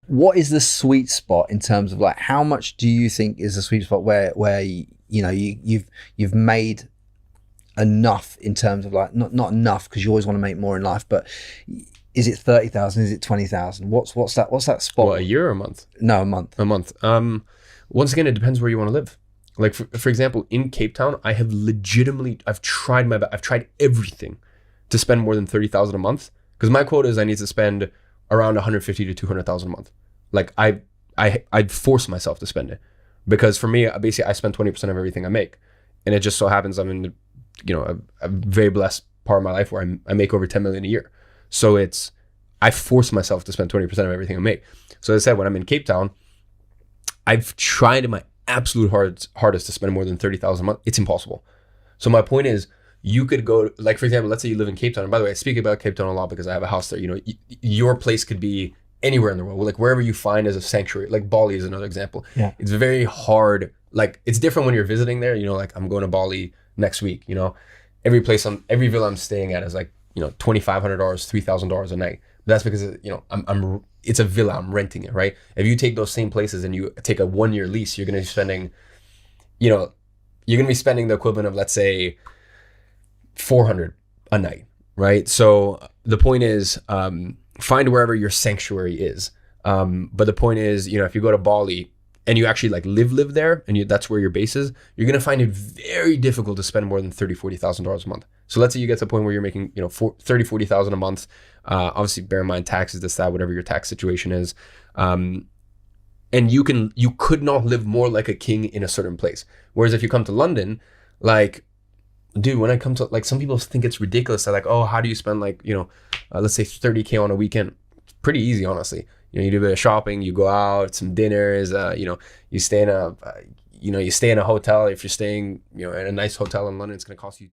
what is the sweet spot in terms of like how much do you think is the sweet spot where you know you've made enough in terms of like not enough because you always want to make more in life, but is it 30,000? Is it 20,000? What's that spot? What, a year or a month? No, a month. A month. Once again, it depends where you want to live. Like for example, in Cape Town, I have legitimately I've tried everything to spend more than 30,000 a month, because my quota is I need to spend around 150 to 200,000 a month. Like I force myself to spend it, because for me, basically I spend 20% of everything I make, and it just so happens I'm in a very blessed part of my life where I make over 10 million a year. So I force myself to spend 20% of everything I make. So as I said, when I'm in Cape Town, I've tried my absolute hardest to spend more than 30,000 a month. It's impossible. So my point is, you could go, like, for example, let's say you live in Cape Town. And by the way, I speak about Cape Town a lot because I have a house there. Your place could be anywhere in the world, like wherever you find as a sanctuary. Like Bali is another example. Yeah. It's very hard. Like, it's different when you're visiting there. Like I'm going to Bali next week. Every villa I'm staying at is like, $2,500, $3,000 a night. But that's because it's a villa, I'm renting it, right? If you take those same places and you take a 1-year lease, you're gonna be spending, the equivalent of, let's say, 400 a night, right? So the point is, find wherever your sanctuary is. But the point is, if you go to Bali and you actually like live there, and that's where your base is, you're gonna find it very difficult to spend more than $30,000-$40,000 a month. So let's say you get to a point where you're making, $30,000-$40,000 a month. Obviously, bear in mind taxes, this, that, whatever your tax situation is. And you could not live more like a king in a certain place. Whereas if you come to London, like, dude, when I come to, like, some people think it's ridiculous. They're like, oh, how do you spend like, let's say 30K on a weekend? It's pretty easy, honestly. You do a bit of shopping, you go out, some dinners, you stay in a hotel. If you're staying, in a nice hotel in London, it's going to cost you